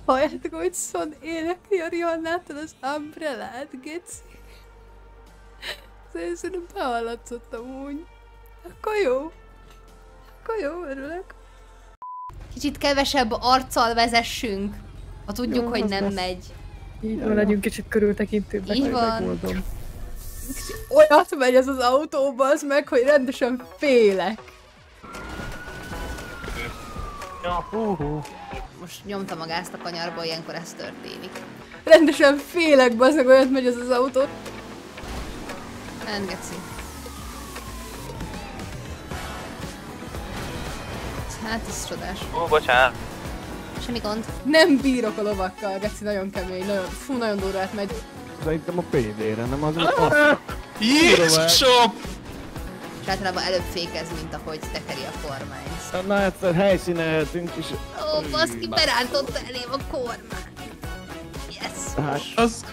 Halljátok, hogy Son énekli a Rihannától az Umbrellát, geci? Szerintem behallatszott amúgy. Akkor jó. Akkor jó, örülök. Kicsit kevesebb arccal vezessünk, ha tudjuk, hogy nem megy. Így van, legyünk kicsit körültekintőbbek. Így van. Olyat megy ez az autóba, az meg, hogy rendesen félek. Ja, Most nyomtam a gázt a kanyarba, ilyenkor ez történik. Rendesen félek, bazdmeg, olyat megy ez az autó. Engedsz. Hát ez csodás. ó, bocsánat. Semmi gond. Nem bírok a lovakkal, geci, nagyon kemény, nagyon, fú, nagyon durvát megy. Szerintem a PD-re, nem az, Jézusom! És általában előbb fékez, mint ahogy tekeri a kormányt. Na egyszer helyszínelhetünk is. Ó, baszki, berántotta elém a kormány. Yes. Hát, Az...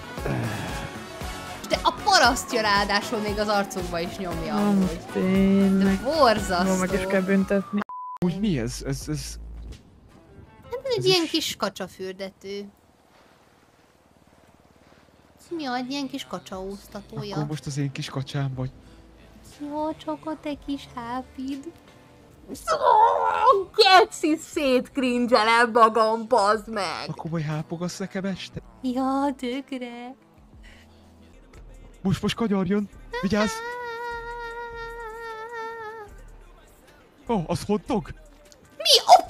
De a parasztja ráadásul még az arcukba is nyomja amúgy. De Tényleg. borzasztó. Meg is kell büntetni. úgy mi ez? Hát egy ilyen kis kacsafürdető. Mi a, egy ilyen kis kacsaúztatója? Akkor most az én kis kacsám vagy. Jó, csak ott egy kis hápid. Geci, szétkringelem magam, bazd meg! Akkor majd hápogasz nekem este? Ja, tökre. Most kanyarjon! Vigyázz! Ó, oh, az hotdog? Mi? Oh!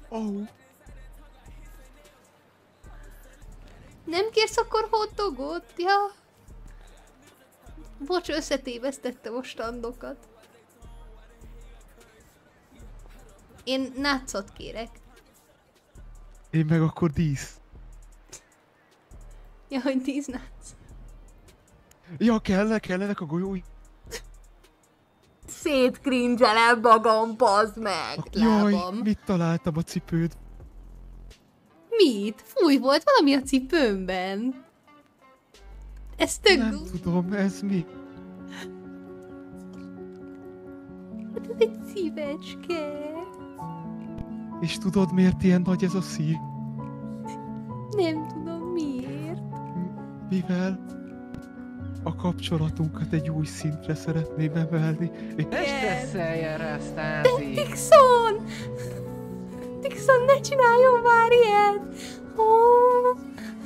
Oh. Nem kérsz akkor hotdogot? Ja. Bocs, összetévesztettem a standokat. Én nácot kérek. Én meg akkor dísz. Ja, hogy 10 nác. Ja, kellenek a golyói. Szétkringelem magam, bazd meg! Jaj, Lábam. mit találtam a cipőd? Mit? Fúj, volt valami a cipőmben. Ez tök... Nem tudom, ez mi? Hát ez egy szívecske. És tudod, miért ilyen nagy ez a szív? Nem tudom miért. Mivel a kapcsolatunkat egy új szintre szeretném emelni. Ne stresszelj erre, Stasi! Dixon! Dixon, ne csináljon már ilyet!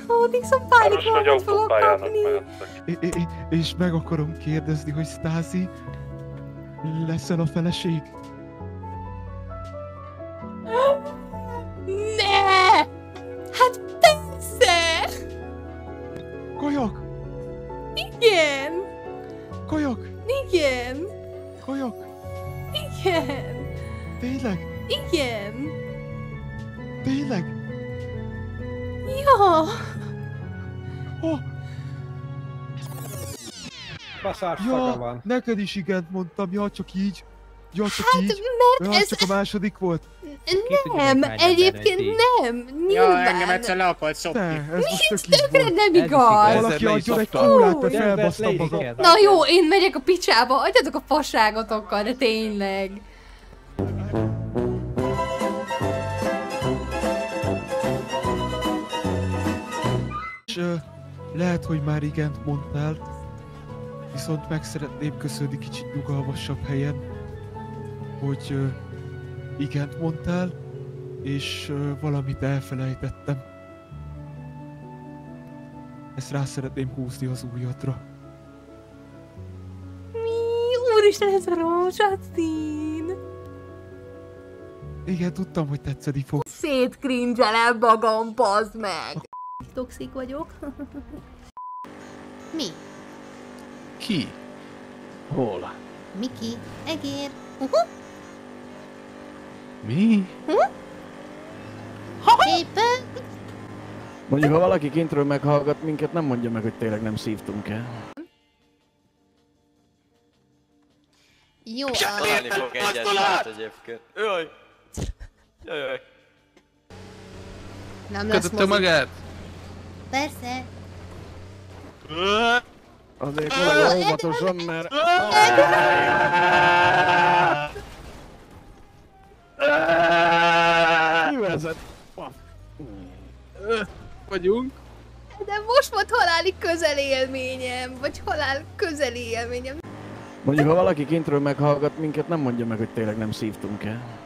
Ó, Dixon, pánikrohamot fogok kapni. És meg akarom kérdezni, hogy Stasi, leszel a feleség? Ne! Hát persze! Kajak! Igen! Kajak! Igen! Kajak! Igen! Tényleg? Igen! Tényleg? Ja! Oh, Baszás szaga ja, van. neked is igent mondtam, ja, csak így. Ja, csak Hát, így. mert Ja, ez... csak a második volt. Nem, egyébként nem, Ja, engem nyilván. egyszer le akart szopni. Te, ez most tök így Tökre volt. nem igaz! Valaki adjon egy kólát, mert Új. felbasztam magam. Na jó, én megyek a picsába, adjatok a fasságotokkal, de tényleg. És lehet, hogy már igent mondtál, viszont meg szeretném köszönni kicsit nyugalmasabb helyen, hogy igent mondtál, és valamit elfelejtettem. Ezt rá szeretném húzni az ujjadra. Mi? Úristen, ez a rózsaszín! Igen, tudtam, hogy tetszeni fog. Szétkringelem magam, bazd meg! Toxik vagyok. Mi? Ki? Hol? Miki? Egér? Mi? Éppen? Mondjuk, ha valaki kintről meghallgat minket, nem mondja meg, hogy tényleg nem szívtunk el. Jó, Találni fog egyet lát egyébként. Jaj! Jaj! nem lesz Kötötte magát? Persze. Azért kollega óvatosan, mert... vagyunk. De most volt haláli közelélményem, vagy halál közeli élményem. Mondjuk, ha valaki kintről meghallgat minket, nem mondja meg, hogy tényleg nem szívtunk el.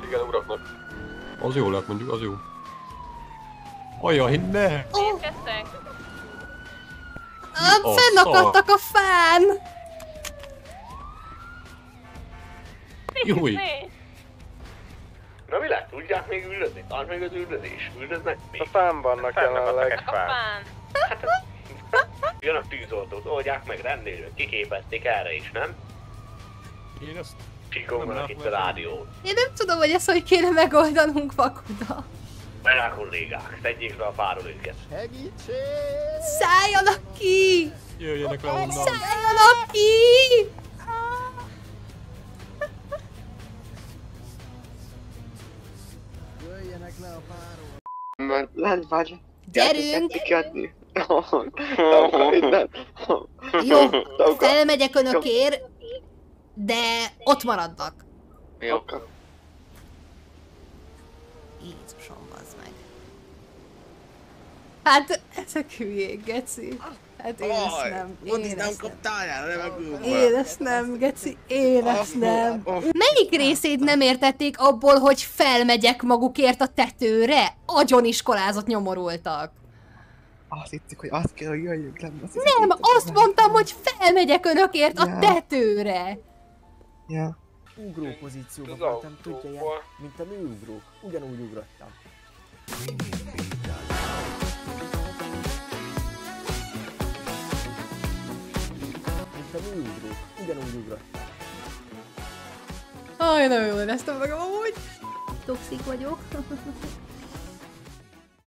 Igen, uraknak. Az jó lett, mondjuk, az jó. Ajaj, ne! Fennakadtak a fán! Júj! Na mi lett? Tudják még üldözni? Tart még az üldözés? Üldöznek még? A fán vannak jelenleg. Hát jön a tűzoltót, oldják meg rendőrök, kiképezték erre is, nem? Én ezt... Csikonganak itt a rádión. Én nem tudom, hogy ezt hogy kéne megoldanunk, Fakuda. Merá kollégák, tegyék le a fáról őket. Szálljanak ki! Jöjjenek le onnan. Szálljanak ki! Jöjjenek le a páról. Mert lent vagy. Gyerünk! Kiadni. Jó, felmegyek önökért, de ott maradnak. Jó. Jézusom, bazd meg. Hát, ezek hülyék, geci. Hát én ezt nem, én ezt nem. Én ezt nem, geci, én ezt nem. Melyik részét nem értették abból, hogy felmegyek magukért a tetőre? Agyoniskolázott nyomorultak. Azt hittük, hogy azt kell, hogy jöjjünk le. Nem, azt mondtam, hogy felmegyek önökért a tetőre. Ja. Ugró pozícióban voltam, tudja ilyen, mint a műugrók. Ugyanúgy ugrottam. Mint a műugrók. Ugyanúgy ugrottam. Aj, nagyon jól éreztem magam amúgy. Toxik vagyok.